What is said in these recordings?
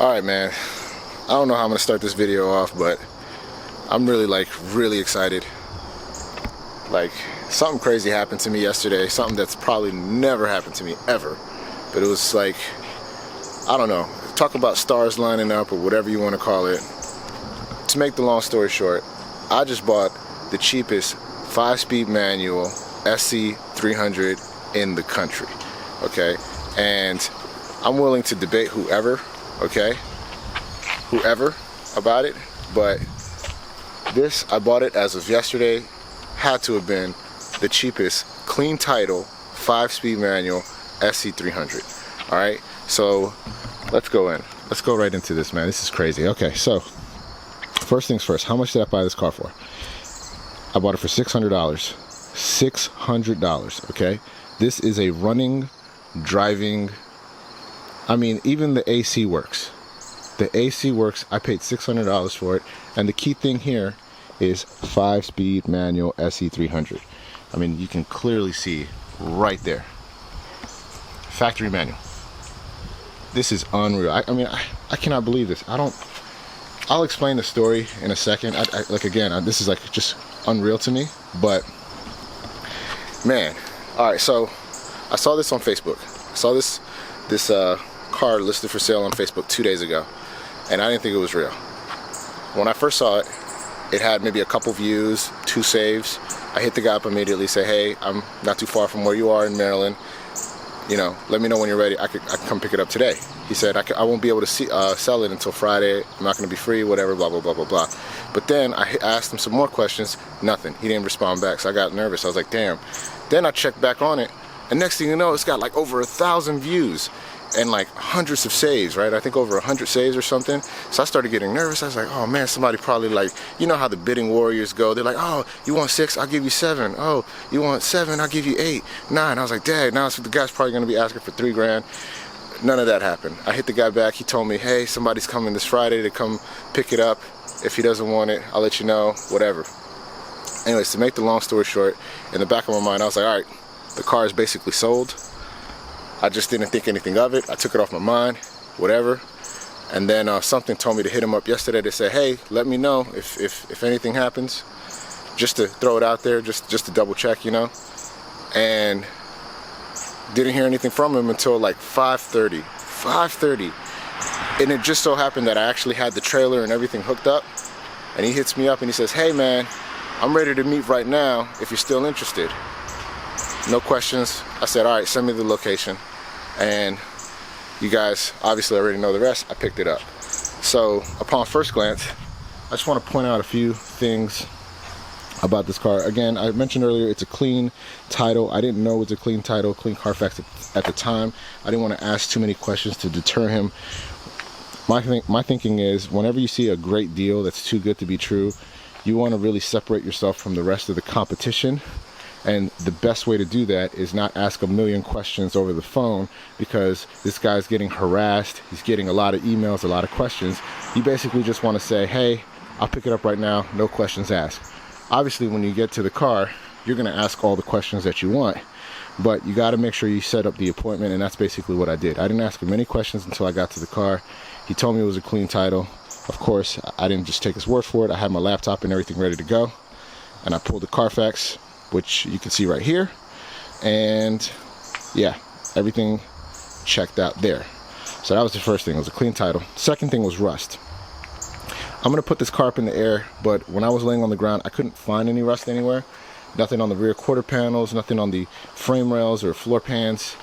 Alright, man, I don't know how I'm gonna start this video off, but I'm really excited. Like, something crazy happened to me yesterday, something that's probably never happened to me ever. But it was like, I don't know, talk about stars lining up or whatever you want to call it. To make the long story short, I just bought the cheapest 5-speed manual SC300 in the country, okay? And I'm willing to debate whoever about it, but this, I bought it as of yesterday, had to have been the cheapest clean title 5-speed manual SC300. All right, so let's go right into this, man. This is crazy. Okay, so first things first, how much did I buy this car for? I bought it for $600. $600. Okay, this is a running, driving, I mean, even the AC works. The AC works. I paid $600 for it, and the key thing here is 5-speed manual SC300. I mean, you can clearly see right there, factory manual. This is unreal. I mean, I cannot believe this. I'll explain the story in a second. Like, again, this is like just unreal to me, but man. All right, so I saw this on Facebook. I saw this car listed for sale on Facebook 2 days ago, and I didn't think it was real. When I first saw it, it had maybe a couple views, 2 saves. I hit the guy up immediately, say, hey, I'm not too far from where you are in Maryland. You know, let me know when you're ready. I can come pick it up today. He said, I won't be able to sell it until Friday. I'm not going to be free, whatever, blah, blah, blah, blah, blah. But then I asked him some more questions. Nothing. He didn't respond back, so I got nervous. I was like, damn. Then I checked back on it, and next thing you know, it's got like over 1,000 views and like hundreds of saves, right? I think over 100 saves or something. So I started getting nervous. I was like, oh man, somebody probably, like, you know how the bidding warriors go. They're like, oh, you want 6? I'll give you 7. Oh, you want 7? I'll give you 8, 9. I was like, dang, now the guy's probably gonna be asking for 3 grand. None of that happened. I hit the guy back. He told me, hey, somebody's coming this Friday to come pick it up. If he doesn't want it, I'll let you know, whatever. Anyways, to make the long story short, in the back of my mind, I was like, all right, the car is basically sold. I just didn't think anything of it. I took it off my mind, whatever. And then something told me to hit him up yesterday to say, hey, let me know if anything happens, just to throw it out there, just to double check, you know. And didn't hear anything from him until like 5:30. And it just so happened that I actually had the trailer and everything hooked up. And he hits me up and he says, hey man, I'm ready to meet right now if you're still interested. No questions. I said, all right, send me the location. And you guys obviously already know the rest. I picked it up. So upon first glance, I just want to point out a few things about this car. Again, I mentioned earlier, it's a clean title. I didn't know it was a clean title, clean Carfax at the time. I didn't want to ask too many questions to deter him. My thinking is, whenever you see a great deal that's too good to be true, you want to really separate yourself from the rest of the competition. And the best way to do that is not ask a million questions over the phone, because this guy's getting harassed. He's getting a lot of emails, a lot of questions. You basically just want to say, hey, I'll pick it up right now, no questions asked. Obviously, when you get to the car, you're going to ask all the questions that you want, but you got to make sure you set up the appointment, and that's basically what I did. I didn't ask him any questions until I got to the car. He told me it was a clean title. Of course, I didn't just take his word for it. I had my laptop and everything ready to go, and I pulled the Carfax, which you can see right here, and yeah, everything checked out there. So that was the first thing. It was a clean title. Second thing was rust. I'm gonna put this car up in the air, but when I was laying on the ground, I couldn't find any rust anywhere. Nothing on the rear quarter panels, nothing on the frame rails or floor pans.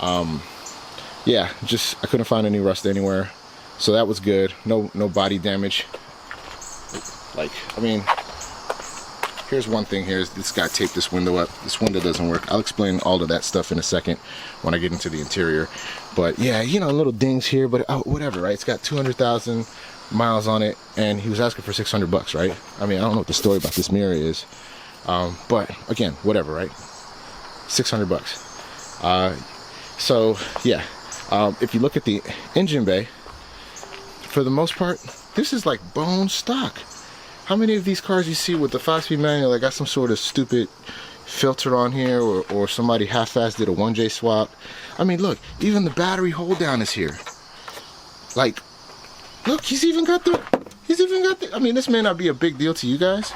Yeah, just I couldn't find any rust anywhere, so that was good. No body damage. Like, I mean, here's one thing here, is this guy taped this window up. This window doesn't work. I'll explain all of that stuff in a second when I get into the interior. But yeah, you know, little dings here, but whatever, right? It's got 200,000 miles on it, and he was asking for $600, right? I mean, I don't know what the story about this mirror is, but again, whatever, right? $600. So yeah, if you look at the engine bay, for the most part, this is like bone stock. How many of these cars you see with the 5-speed manual that got some sort of stupid filter on here, or somebody half-assed did a 1J swap? I mean, look, even the battery hold down is here. Like, Look, he's even got the, I mean, this may not be a big deal to you guys,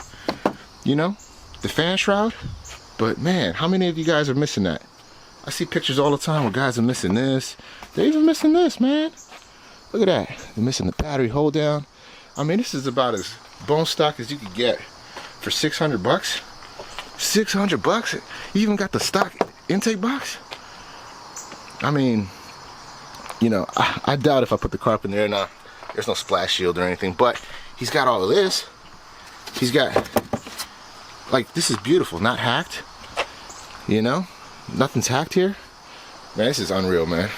you know, the fan shroud, but man, how many of you guys are missing that? I see pictures all the time where guys are missing this. They're even missing this, man. Look at that. They're missing the battery hold down. I mean, this is about as bone stock as you could get for 600 bucks. 600 bucks? You even got the stock intake box? I mean, you know, I doubt if I put the car up in there, there's no splash shield or anything, but he's got all of this. He's got, like, this is beautiful, not hacked, you know? Nothing's hacked here. Man, this is unreal, man.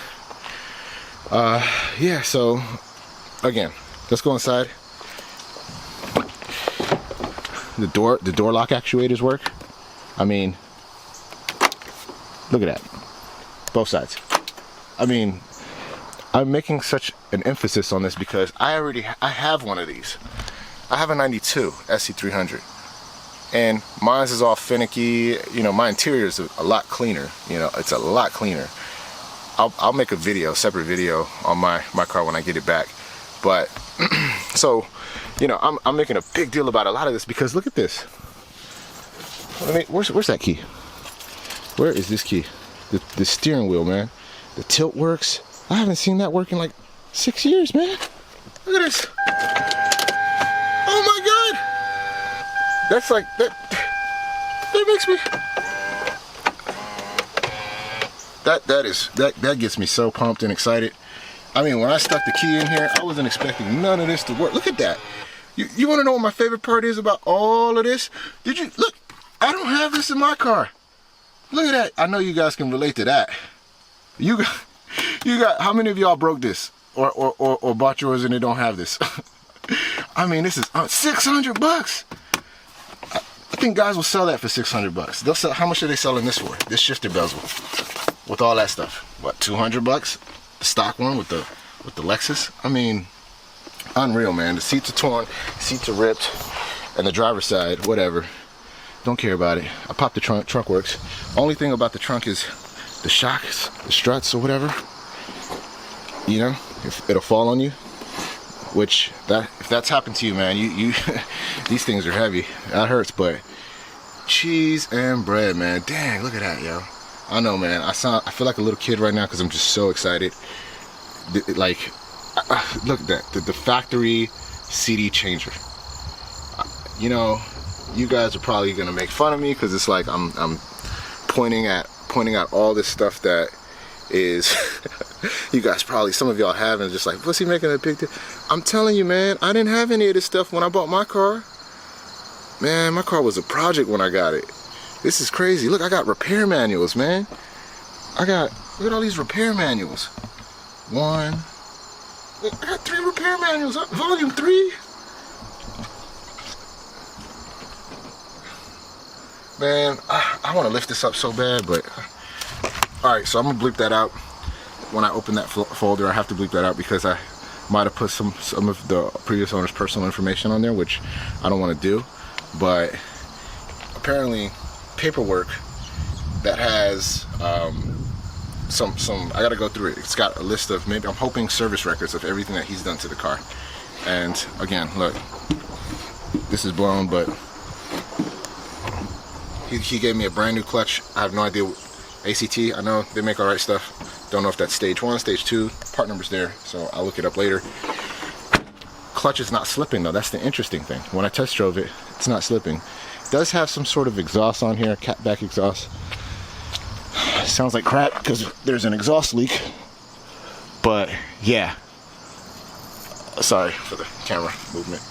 Yeah, so, again, let's go inside. The door lock actuators work. I mean, look at that. Both sides. I mean, I'm making such an emphasis on this because I have one of these. I have a 92 SC300. And mine is all finicky. You know, my interior is a lot cleaner. You know, it's a lot cleaner. I'll make a video, separate video on my car when I get it back. But, so, you know, I'm making a big deal about a lot of this because look at this. Where's that key? Where is this key? The steering wheel, man. The tilt works. I haven't seen that work in like 6 years, man. Look at this. Oh my God. That's like, that makes me, that gets me so pumped and excited. I mean, when I stuck the key in here, I wasn't expecting none of this to work. Look at that. You want to know what my favorite part is about all of this? Did you look? I don't have this in my car. Look at that. I know you guys can relate to that. You got how many of y'all broke this or bought yours and they don't have this? I mean, this is 600 bucks. I think guys will sell that for 600 bucks. They'll sell. How much are they selling this for? This shifter bezel with all that stuff. What, 200 bucks? The stock one with the Lexus. I mean, unreal, man. The seats are torn, seats are ripped, and the driver's side, whatever. Don't care about it. I popped the trunk. Trunk works. Only thing about the trunk is the shocks, the struts, or whatever. You know, if it'll fall on you. Which if that's happened to you, man, you these things are heavy. That hurts, but cheese and bread, man. Dang, look at that, yo. I know, man. I feel like a little kid right now because I'm just so excited. Like, look at that. The factory CD changer. You know, you guys are probably gonna make fun of me because it's like I'm pointing at all this stuff that is you guys probably, some of y'all have, and just like, what's he making a big deal? I'm telling you, man, I didn't have any of this stuff when I bought my car. Man, my car was a project when I got it. This is crazy. Look, I got repair manuals, man. Look at all these repair manuals. I got 3 repair manuals, volume 3. Man, I want to lift this up so bad, but all right, so I'm gonna bleep that out. When I open that folder, I have to bleep that out because I might have put some of the previous owner's personal information on there, which I don't want to do. But apparently paperwork that has some I gotta go through it. It's got a list of, maybe I'm hoping, service records of everything that he's done to the car. And again, look, this is blown, but he gave me a brand new clutch. I have no idea. ACT, I know they make all right stuff. Don't know if that's stage 1, stage 2. Part number's there, so I'll look it up later. Clutch is not slipping though. That's the interesting thing. When I test drove it, it's not slipping. It does have some sort of exhaust on here, catback exhaust. Sounds like crap because there's an exhaust leak. But yeah. Sorry for the camera movement.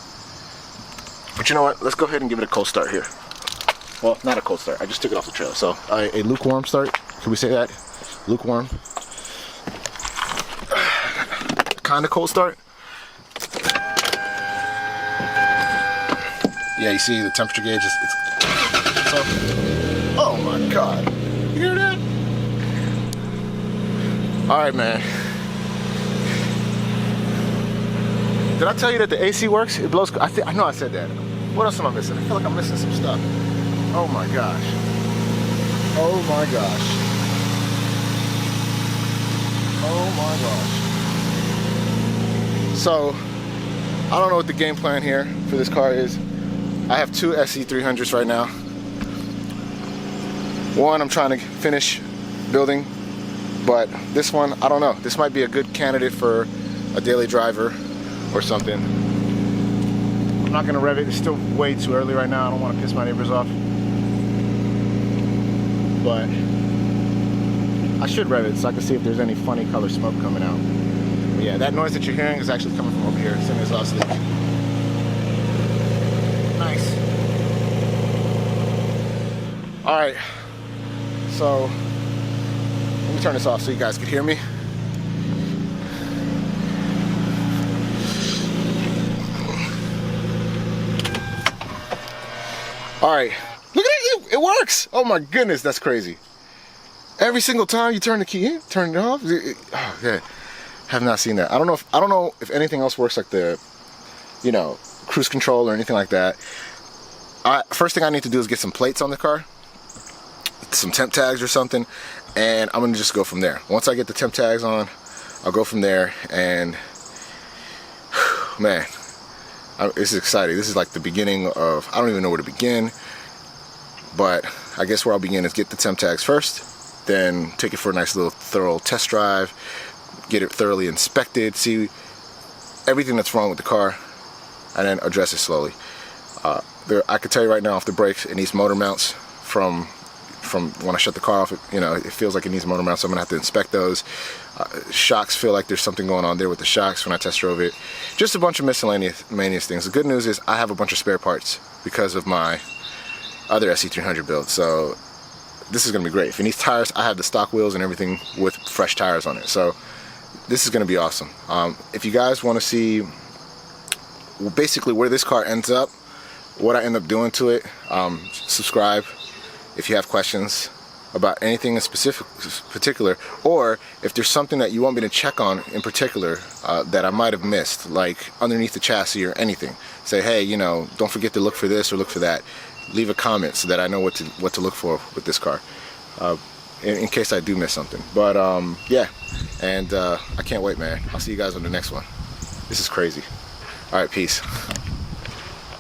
But you know what? Let's go ahead and give it a cold start here. Well, not a cold start. I just took it off the trailer. So a lukewarm start. Can we say that? Lukewarm. Kind of cold start. Yeah, you see the temperature gauge is. So, oh my God! You hear that? All right, man. Did I tell you that the AC works? It blows. I know I said that. What else am I missing? I feel like I'm missing some stuff. Oh my gosh. Oh my gosh. Oh my gosh. So, I don't know what the game plan here for this car is. I have two SC300s right now. One I'm trying to finish building, but this one, I don't know. This might be a good candidate for a daily driver or something. I'm not gonna rev it. It's still way too early right now. I don't want to piss my neighbors off. But I should rev it so I can see if there's any funny color smoke coming out. But yeah, that noise that you're hearing is actually coming from over here. It's an exhaust leak. Nice. All right. So let me turn this off so you guys can hear me. All right, look at it, it works. Oh my goodness, that's crazy. Every single time you turn the key in, turn it off. Oh, yeah, have not seen that. I don't know if anything else works like the, you know, cruise control or anything like that. First thing I need to do is get some plates on the car, some temp tags or something, and I'm gonna just go from there. Once I get the temp tags on, I'll go from there, and man, this is exciting. This is like the beginning of, I don't even know where to begin, but I guess where I'll begin is get the temp tags first, then take it for a nice little thorough test drive, get it thoroughly inspected, see everything that's wrong with the car, and then address it slowly. I can tell you right now off the brakes, it needs motor mounts from when I shut the car off. It feels like it needs motor mounts, so I'm gonna have to inspect those. Shocks feel like there's something going on there with the shocks when I test drove it. Just a bunch of miscellaneous things. The good news is I have a bunch of spare parts because of my other SC300 build, so this is gonna be great. If it needs tires, I have the stock wheels and everything with fresh tires on it, so this is gonna be awesome. If you guys want to see basically where this car ends up, what I end up doing to it, subscribe if you have questions about anything in particular, or if there's something that you want me to check on in particular that I might have missed, like underneath the chassis or anything. Say, hey, don't forget to look for this or look for that. Leave a comment so that I know what to look for with this car, in case I do miss something. But yeah, and I can't wait, man. I'll see you guys on the next one. This is crazy. All right, peace.